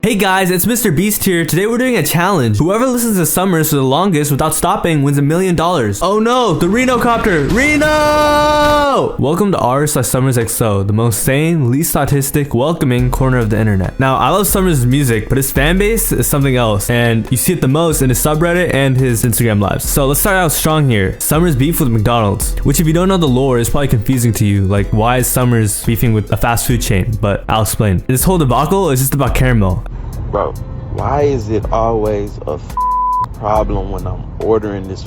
Hey guys, it's Mr. Beast here. Today we're doing a challenge. Whoever listens to Summrs for the longest without stopping wins $1 million. Oh no, the Reno copter! Reno! Welcome to r/Summrsxo, the most sane, least autistic, welcoming corner of the internet. Now, I love Summrs' music, but his fan base is something else, and you see it the most in his subreddit and his Instagram lives. So let's start out strong here. Summrs beef with McDonald's, which if you don't know the lore is probably confusing to you. Like, why is Summrs beefing with a fast food chain? But I'll explain. This whole debacle is just about caramel. Bro, why is it always a problem when I'm ordering this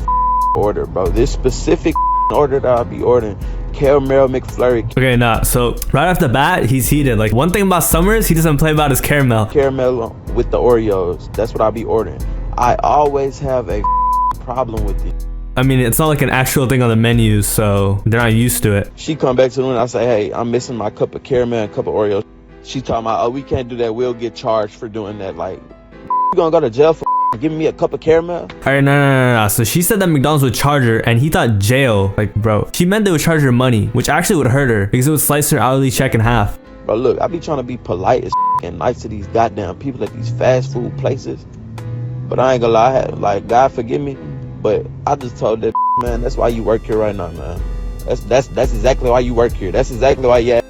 order, bro? This specific order that I'll be ordering, caramel McFlurry. Okay, nah, so right off the bat, he's heated. Like, one thing about Summrs, he doesn't play about his caramel. Caramel with the Oreos, that's what I'll be ordering. I always have a problem with it. I mean, it's not like an actual thing on the menu, so they're not used to it. She come back to the room and I say, hey, I'm missing my cup of caramel and a cup of Oreos. She talking about, oh, we can't do that. We'll get charged for doing that. Like, you gonna go to jail for giving me a cup of caramel? Alright, no. So she said that McDonald's would charge her, and he thought jail. Like, bro, she meant they would charge her money, which actually would hurt her because it would slice her hourly check in half. Bro, look, I be trying to be polite as and nice to these goddamn people at these fast food places. But I ain't gonna lie, like, God forgive me, but I just told that man, that's why you work here right now, man. That's exactly why you work here. That's exactly why you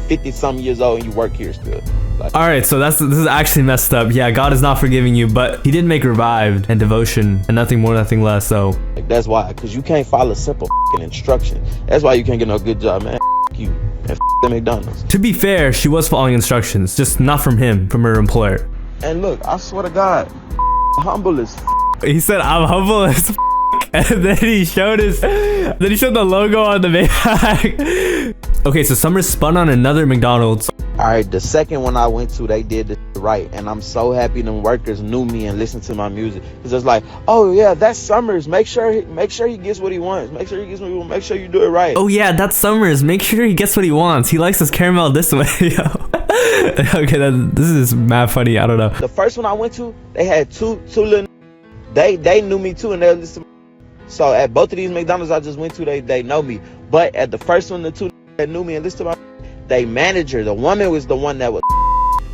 50-something years old and you work here still. Like, all right, so this is actually messed up. Yeah, God is not forgiving you, but he did make revived and devotion and nothing more, nothing less. So like, that's why, because you can't follow simple instruction. That's why you can't get no good job, man. You and the McDonald's. To be fair, she was following instructions, just not from him, from her employer. And look, I swear to God, humble as he said, I'm humble as and then he showed the logo on the Maybach. Okay, so Summrs spun on another McDonald's. All right, the second one I went to, they did it right, and I'm so happy them workers knew me and listened to my music. It's just like, oh yeah, that's Summrs. Make sure he gets what he wants. Make sure he gets what he wants. Make sure you do it right. Oh yeah, that's Summrs. Make sure he gets what he wants. He likes his caramel this way, yo. Okay, this is mad funny. I don't know. The first one I went to, they had two little. They knew me too, and they listened. So at both of these McDonald's I just went to, they know me. But at the first one, the two that knew me and listened to my, they manager, the woman was the one that was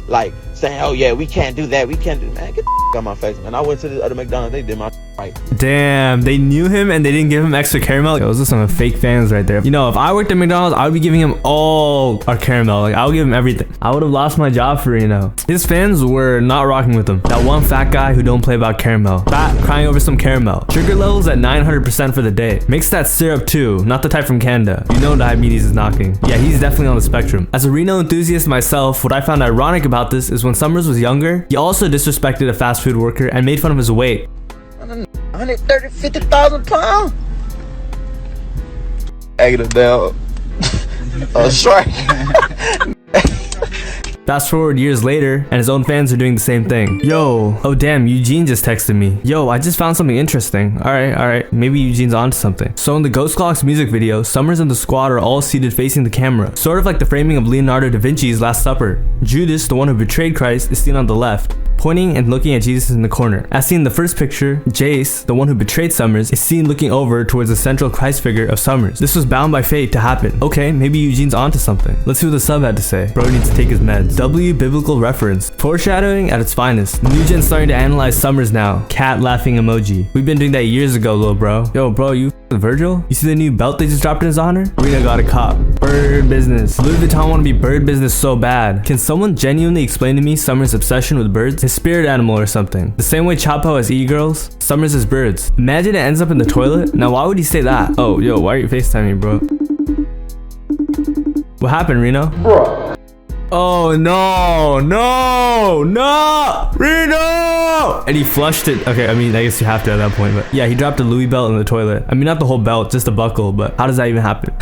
like saying, oh yeah, we can't do that, we can't do that. Man, get the on my face, man. I went to the other McDonald's, they did my right. Damn, they knew him and they didn't give him extra caramel. Those are some fake fans right there. You know, if I worked at McDonald's, I would be giving him all our caramel. Like, I would give him everything. I would have lost my job for Reno. His fans were not rocking with him. That one fat guy who don't play about caramel. Fat, crying over some caramel. Sugar levels at 900% for the day. Mix that syrup too, not the type from Canada. You know diabetes is knocking. Yeah, he's definitely on the spectrum. As a Reno enthusiast myself, what I found ironic about this is when Summrs was younger, he also disrespected a fast food worker and made fun of his weight. 50,000 pounds. Egg it down. Strike. Fast forward years later, and his own fans are doing the same thing. Yo, oh damn, Eugene just texted me. Yo, I just found something interesting. Alright, maybe Eugene's onto something. So in the Ghost Clocks music video, Summrs and the squad are all seated facing the camera, sort of like the framing of Leonardo da Vinci's Last Supper. Judas, the one who betrayed Christ, is seen on the left, pointing and looking at Jesus in the corner. As seen in the first picture, Jace, the one who betrayed Summrs, is seen looking over towards the central Christ figure of Summrs. This was bound by fate to happen. Okay, maybe Eugene's onto something. Let's see what the sub had to say. Bro needs to take his meds. W biblical reference. Foreshadowing at its finest. New gen starting to analyze Summrs now. Cat laughing emoji. We've been doing that years ago, little bro. Yo, bro, you Virgil? You see the new belt they just dropped in his honor? Reno got a cop. Bird business. Louis Vuitton want to be bird business so bad. Can someone genuinely explain to me Summrs' obsession with birds? His spirit animal or something. The same way Chapo has e-girls, Summrs is birds. Imagine it ends up in the toilet. Now why would he say that? Oh, yo, why are you FaceTiming, bro? What happened, Reno? Bro. Oh no, Reno! And he flushed it. Okay, I mean, I guess you have to at that point, but yeah, he dropped a Louis belt in the toilet. I mean, not the whole belt, just a buckle, but how does that even happen?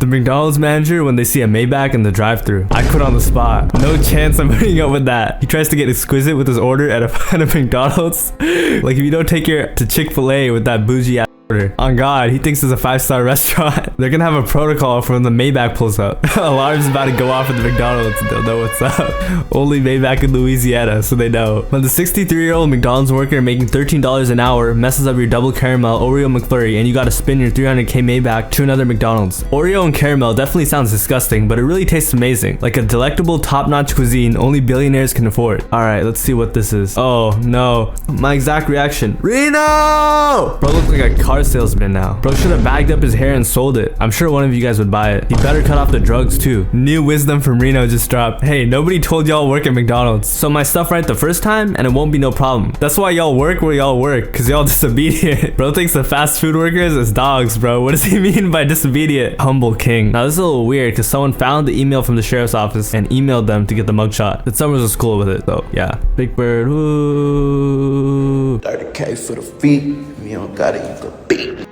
The McDonald's manager, when they see a Maybach in the drive-thru, I quit on the spot. No chance I'm putting up with that. He tries to get exquisite with his order at a McDonald's. Like, if you don't take your to Chick-fil-A with that bougie ass order. On God, he thinks it's a 5-star restaurant. They're gonna have a protocol for when the Maybach pulls up. Alarm's about to go off at the McDonald's. They'll know what's up. Only Maybach in Louisiana, so they know. When the 63-year-old McDonald's worker making $13 an hour messes up your double caramel Oreo McFlurry and you gotta spin your 300k Maybach to another McDonald's. Oreo and caramel definitely sounds disgusting, but it really tastes amazing. Like a delectable top-notch cuisine only billionaires can afford. Alright, let's see what this is. Oh no. My exact reaction. Reno! Bro looks like a car salesman now. Bro should have bagged up his hair and sold it. I'm sure one of you guys would buy it. He better cut off the drugs too. New wisdom from Reno just dropped. Hey, nobody told y'all work at McDonald's. So my stuff right the first time and it won't be no problem. That's why y'all work where y'all work, cause y'all disobedient. Bro thinks the fast food workers is dogs, bro. What does he mean by disobedient? Humble king. Now this is a little weird cause someone found the email from the sheriff's office and emailed them to get the mugshot. But Summrs was cool with it though. Yeah. Big Bird. Ooh. 30K for the feet. If you don't got it, you can beat.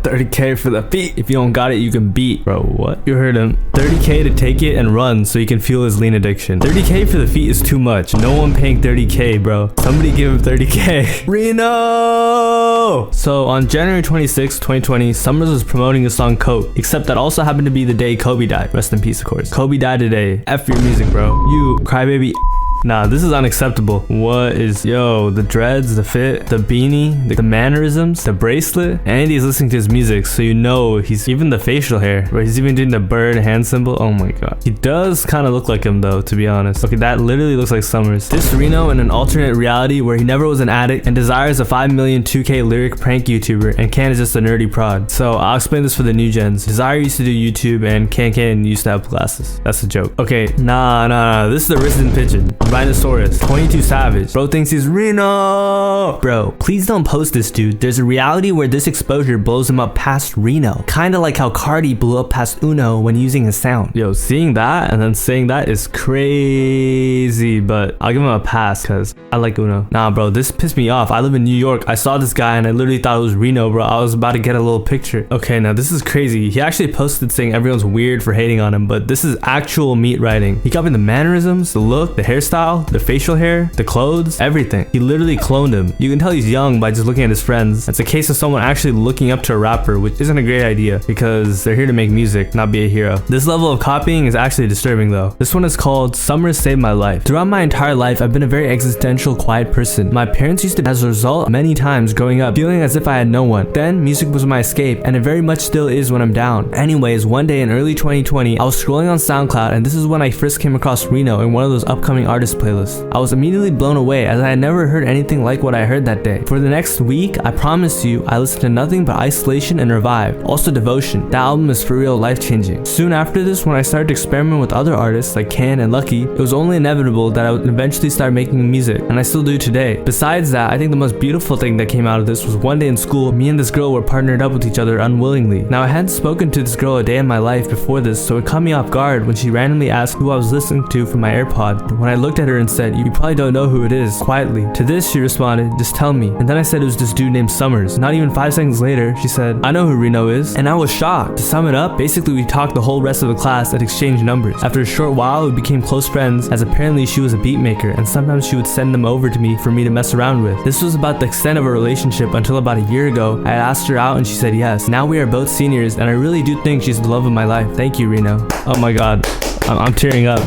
30K for the feet. If you don't got it, you can beat. Bro, what? You heard him. 30K to take it and run so he can fuel his lean addiction. 30K for the feet is too much. No one paying 30K, bro. Somebody give him 30K. Reno! So on January 26, 2020, Summrs was promoting his song Coke, except that also happened to be the day Kobe died. Rest in peace, of course. Kobe died today. F your music, bro. You crybaby. Nah, this is unacceptable. What is, yo, the dreads, the fit, the beanie, the mannerisms, the bracelet, and he's listening to his music, so you know he's, even the facial hair, where he's even doing the bird hand symbol. Oh my god. He does kind of look like him though, to be honest. Okay, that literally looks like Summrs. This Reno in an alternate reality where he never was an addict and Desire is a 5 million 2K lyric prank YouTuber and Can is just a nerdy prod. So I'll explain this for the new gens. Desire used to do YouTube and Can used to have glasses. That's a joke. Okay, nah. This is the Risen Pigeon. Rhinosaurus, 22 Savage. Bro thinks he's Reno. Bro, please don't post this, dude. There's a reality where this exposure blows him up past Reno. Kinda like how Cardi blew up past Uno when using his sound. Yo, seeing that and then saying that is crazy, but I'll give him a pass because I like Uno. Nah, bro, this pissed me off. I live in New York. I saw this guy and I literally thought it was Reno, bro. I was about to get a little picture. Okay, now this is crazy. He actually posted saying everyone's weird for hating on him, but this is actual meat writing. He copied the mannerisms, the look, the hairstyle, the facial hair, the clothes, everything. He literally cloned him. You can tell he's young by just looking at his friends. It's a case of someone actually looking up to a rapper, which isn't a great idea because they're here to make music, not be a hero. This level of copying is actually disturbing though. This one is called Summrs Saved My Life. Throughout my entire life, I've been a very existential, quiet person. My parents used to, as a result, many times growing up, feeling as if I had no one. Then music was my escape, and it very much still is when I'm down. Anyways, one day in early 2020, I was scrolling on SoundCloud, and this is when I first came across Reno in one of those upcoming artist playlists. I was immediately blown away as I had never heard anything like what I heard that day. For the next week, I promise you, I listened to nothing but Isolation and Revive. Also Devotion. That album is for real life-changing. Soon after this, when I started to experiment with other artists like Can and Lucky, it was only inevitable that I would eventually start making music, and I still do today. Besides that, I think the most beautiful thing that came out of this was one day in school, me and this girl were partnered up with each other unwillingly. Now I hadn't spoken to this girl a day in my life before this, so it caught me off guard when she randomly asked who I was listening to from my AirPod. When I looked at her and said, "You probably don't know who it is," quietly. To this, she responded, "Just tell me." And then I said it was this dude named Summrs. Not even 5 seconds later, she said, "I know who Reno is." And I was shocked. To sum it up, basically we talked the whole rest of the class and exchanged numbers. After a short while, we became close friends, as apparently she was a beat maker, and sometimes she would send them over to me for me to mess around with. This was about the extent of our relationship until about a year ago. I had asked her out and she said yes. Now we are both seniors, and I really do think she's the love of my life. Thank you, Reno. Oh my god, I'm tearing up.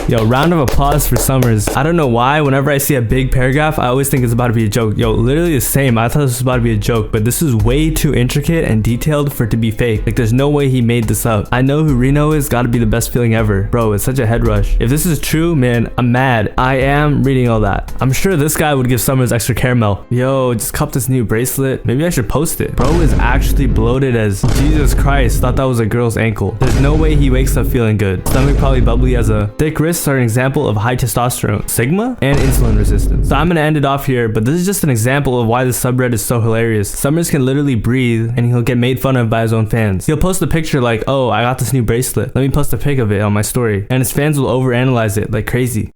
Yo, round of applause for Summrs. I don't know why, whenever I see a big paragraph, I always think it's about to be a joke. Yo, literally the same. I thought this was about to be a joke, but this is way too intricate and detailed for it to be fake. Like, there's no way he made this up. I know who Reno is, gotta be the best feeling ever. Bro, it's such a head rush. If this is true, man, I'm mad. I am reading all that. I'm sure this guy would give Summrs extra caramel. Yo, just cop this new bracelet. Maybe I should post it. Bro is actually bloated as Jesus Christ. Thought that was a girl's ankle. There's no way he wakes up feeling good. Stomach probably bubbly as a thick wrist. Are an example of high testosterone, sigma, and insulin resistance. So I'm gonna end it off here, but this is just an example of why this subreddit is so hilarious. Summrs can literally breathe and he'll get made fun of by his own fans. He'll post a picture like, "Oh, I got this new bracelet. Let me post a pic of it on my story." And his fans will overanalyze it like crazy.